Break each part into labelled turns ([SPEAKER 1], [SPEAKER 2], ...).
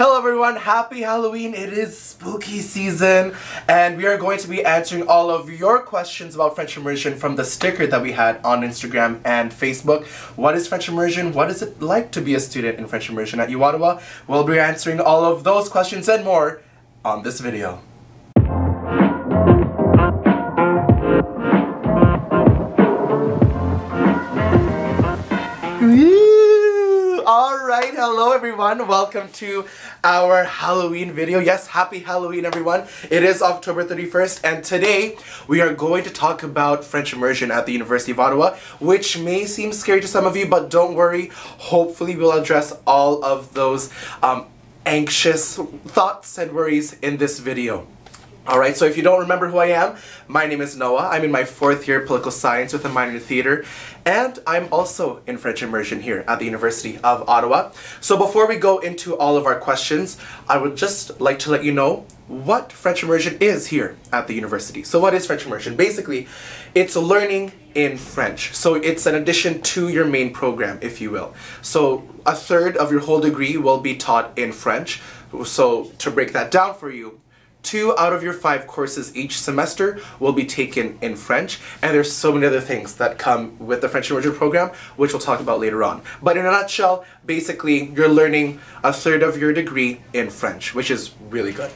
[SPEAKER 1] Hello everyone, happy Halloween. It is spooky season and we are going to be answering all of your questions about French Immersion from the sticker that we had on Instagram and Facebook. What is French Immersion? What is it like to be a student in French Immersion at uOttawa? We'll be answering all of those questions and more on this video. Alright, hello everyone. Welcome to our Halloween video. Yes, happy Halloween everyone. It is October 31st and today we are going to talk about French Immersion at the University of Ottawa, which may seem scary to some of you, but don't worry. Hopefully we'll address all of those anxious thoughts and worries in this video. Alright, so if you don't remember who I am, my name is Noah. I'm in my 4th year political science with a minor in theater, and I'm also in French Immersion here at the University of Ottawa. So before we go into all of our questions, I would just like to let you know what French Immersion is here at the university. So what is French Immersion? Basically, it's learning in French. So it's an addition to your main program, if you will. So a third of your whole degree will be taught in French. So to break that down for you, 2 out of your 5 courses each semester will be taken in French, and there's so many other things that come with the French Immersion program, which we'll talk about later on. But in a nutshell, basically, you're learning a third of your degree in French, which is really good.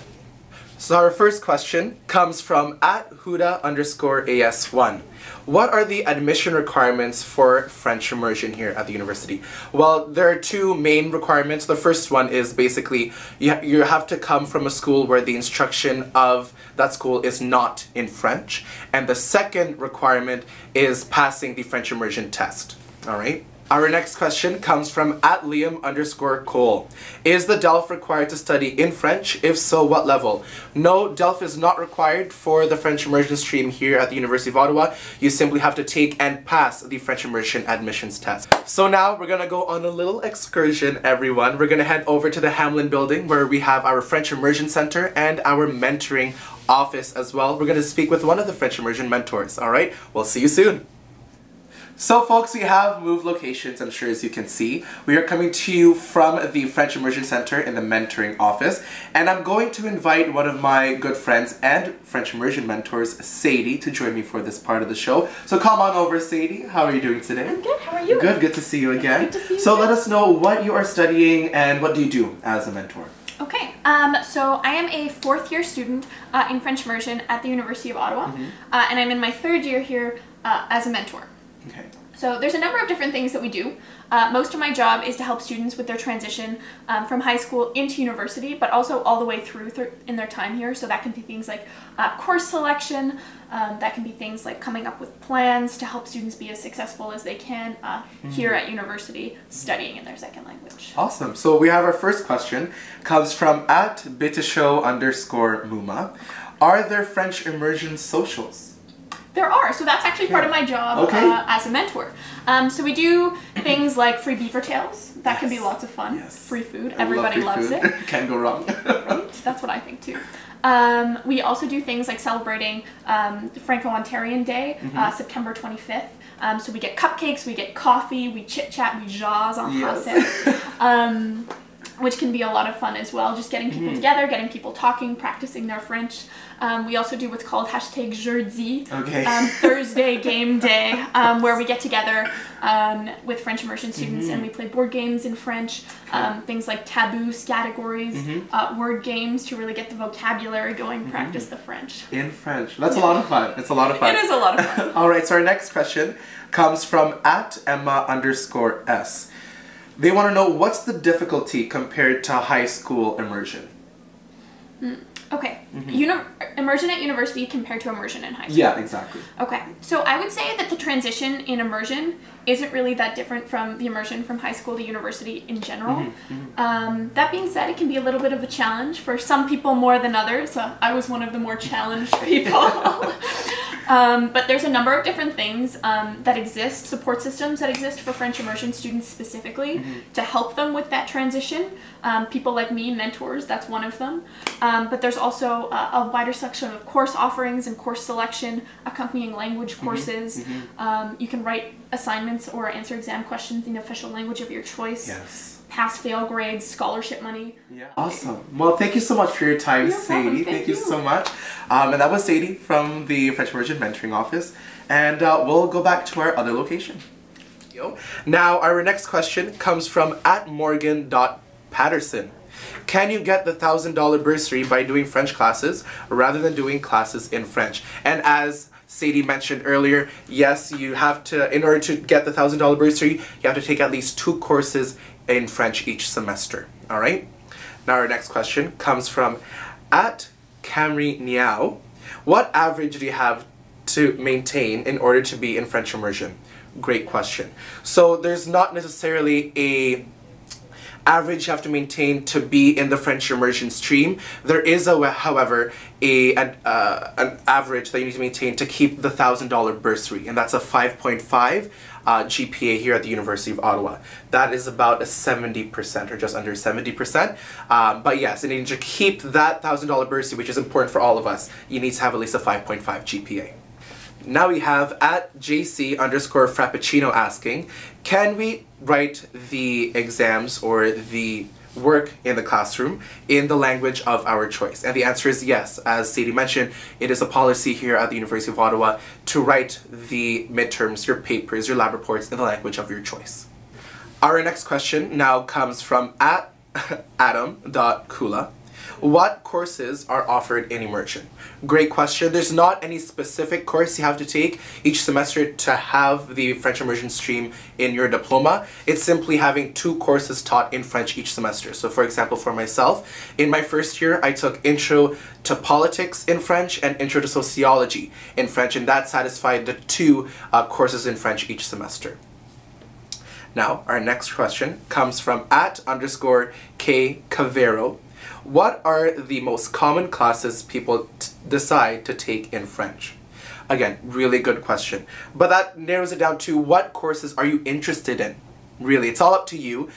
[SPEAKER 1] So our first question comes from @Huda_AS1. What are the admission requirements for French Immersion here at the university? Well, there are 2 main requirements. The first one is basically you have to come from a school where the instruction of that school is not in French. And the second requirement is passing the French Immersion test. All right? Our next question comes from @Liam_Cole. Is the DELF required to study in French? If so, what level? No, DELF is not required for the French Immersion stream here at the University of Ottawa. You simply have to take and pass the French Immersion admissions test. So now we're gonna go on a little excursion, everyone. We're gonna head over to the Hamlin building where we have our French Immersion Center and our mentoring office as well. We're gonna speak with one of the French Immersion mentors, alright? We'll see you soon. So folks, we have moved locations, I'm sure as you can see. We are coming to you from the French Immersion Center in the mentoring office, and I'm going to invite one of my good friends and French Immersion mentors, Sadie, to join me for this part of the show. So come on over, Sadie. How are you doing today?
[SPEAKER 2] I'm good, how are you?
[SPEAKER 1] Good to see you again.
[SPEAKER 2] Good to see you
[SPEAKER 1] So
[SPEAKER 2] again.
[SPEAKER 1] let us know what you are studying and what do you do as a mentor?
[SPEAKER 2] Okay, so I am a 4th year student in French Immersion at the University of Ottawa, and I'm in my 3rd year here as a mentor.
[SPEAKER 1] Okay.
[SPEAKER 2] So there's a number of different things that we do. Most of my job is to help students with their transition from high school into university, but also all the way through in their time here. So that can be things like course selection, that can be things like coming up with plans to help students be as successful as they can here at university studying in their second language.
[SPEAKER 1] Awesome. So we have our first question, comes from @Bitishow_Muma. Are there French Immersion socials?
[SPEAKER 2] There are, so that's actually part of my job as a mentor. So we do things like free beaver tails. That can be lots of fun. Free food. Everybody loves it.
[SPEAKER 1] Can't go wrong.
[SPEAKER 2] Right? That's what I think too. We also do things like celebrating Franco-Ontarian Day, September 25th. So we get cupcakes, we get coffee, we chit-chat, we jazz en français. Which can be a lot of fun as well, just getting people together, getting people talking, practicing their French. We also do what's called #jeudi, Thursday game day, where we get together with French Immersion students and we play board games in French, things like taboos, categories, word games to really get the vocabulary going, practice the French.
[SPEAKER 1] In French. That's a lot of fun. It's a lot of fun.
[SPEAKER 2] It is a lot of fun.
[SPEAKER 1] Alright, so our next question comes from @Emma_S. They want to know, what's the difficulty compared to high school immersion?
[SPEAKER 2] Okay, immersion at university compared to immersion in high school.
[SPEAKER 1] Yeah, exactly.
[SPEAKER 2] Okay, so I would say that the transition in immersion isn't really that different from the immersion from high school to university in general. That being said, it can be a little bit of a challenge for some people more than others. I was one of the more challenged people. But there's a number of different things that exist, support systems that exist for French Immersion students specifically to help them with that transition. People like me, mentors, that's one of them. But there's also a wider selection of course offerings and course selection, accompanying language courses. You can write assignments or answer exam questions in the official language of your choice. pass-fail grades, scholarship money.
[SPEAKER 1] Yeah. Awesome. Well, thank you so much for your time, Sadie. Thank you so much. And that was Sadie from the French Immersion Mentoring Office. And we'll go back to our other location. Now, our next question comes from @morgan.patterson. Can you get the $1,000 bursary by doing French classes rather than doing classes in French? And as Sadie mentioned earlier, yes, you have to, in order to get the $1,000 bursary, you have to take at least 2 courses in French each semester. All right? Now our next question comes from @Camry Niao. What average do you have to maintain in order to be in French immersion? Great question. So there's not necessarily a average you have to maintain to be in the French immersion stream. There is, however, an average that you need to maintain to keep the $1,000 bursary, and that's a 5.5 GPA here at the University of Ottawa. That is about a 70% or just under 70%. But yes, in order to keep that $1,000 bursary, which is important for all of us, you need to have at least a 5.5 GPA. Now we have @JC_Frappuccino asking, can we write the exams or the work in the classroom in the language of our choice? And the answer is yes. As Sadie mentioned, it is a policy here at the University of Ottawa to write the midterms, your papers, your lab reports in the language of your choice. Our next question now comes from @Adam.Kula. What courses are offered in immersion? Great question. There's not any specific course you have to take each semester to have the French immersion stream in your diploma. It's simply having 2 courses taught in French each semester. So for example, for myself, in my first year, I took Intro to Politics in French and Intro to Sociology in French, and that satisfied the 2 courses in French each semester. Now, our next question comes from @_K Cavero. What are the most common classes people decide to take in French? Again, really good question. But that narrows it down to what courses are you interested in? Really, it's all up to you.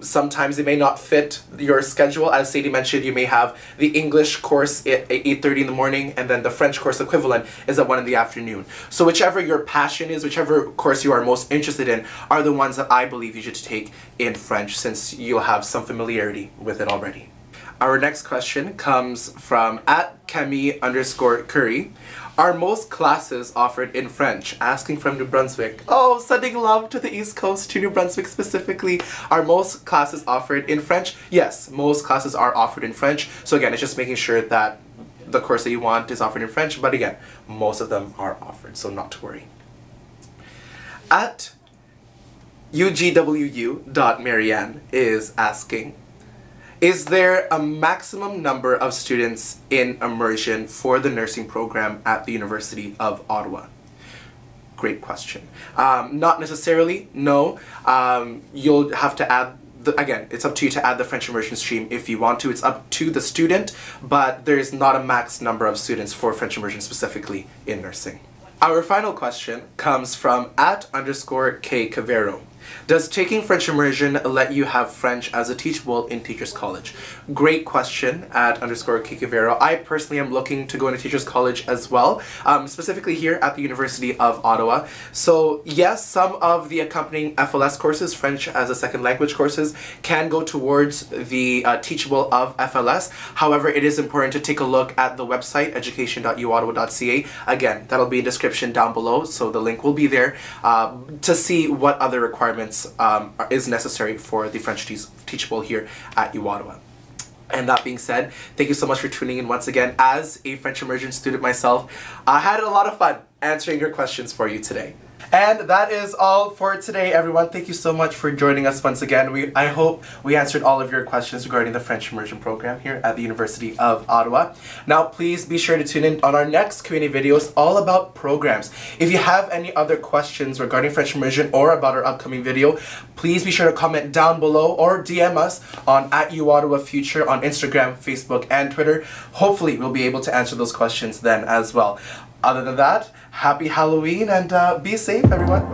[SPEAKER 1] Sometimes it may not fit your schedule. As Sadie mentioned, you may have the English course at 8:30 in the morning, and then the French course equivalent is at 1 in the afternoon. So whichever your passion is, whichever course you are most interested in, are the ones that I believe you should take in French, since you'll have some familiarity with it already. Our next question comes from @Camille_Curry. Are most classes offered in French? Asking from New Brunswick. Oh, sending love to the East Coast, to New Brunswick specifically. Are most classes offered in French? Yes, most classes are offered in French. So again, it's just making sure that the course that you want is offered in French, but again, most of them are offered, so not to worry. @UGWU.Marianne is asking, is there a maximum number of students in immersion for the nursing program at the University of Ottawa? Great question. Not necessarily, no. You'll have to add, again, it's up to you to add the French immersion stream if you want to. It's up to the student, but there's not a max number of students for French immersion specifically in nursing. Our final question comes from @_K Cavero. Does taking French immersion let you have French as a teachable in Teachers College? Great question @_K Cavero. I personally am looking to go into Teachers College as well, specifically here at the University of Ottawa. So yes, some of the accompanying FLS courses, French as a second language courses, can go towards the teachable of FLS. However, it is important to take a look at the website, education.uottawa.ca. Again, that'll be in the description down below, so the link will be there to see what other requirements is necessary for the French teachable here at uOttawa. And that being said, thank you so much for tuning in once again. As a French immersion student myself, I had a lot of fun answering your questions for you today. And that is all for today, everyone. Thank you so much for joining us once again. I hope we answered all of your questions regarding the French immersion program here at the University of Ottawa. Now, please be sure to tune in on our next community videos all about programs. If you have any other questions regarding French immersion or about our upcoming video, please be sure to comment down below or DM us on @uOttawaFuture on Instagram, Facebook, and Twitter. Hopefully, we'll be able to answer those questions then as well. Other than that, happy Halloween and be safe, everyone.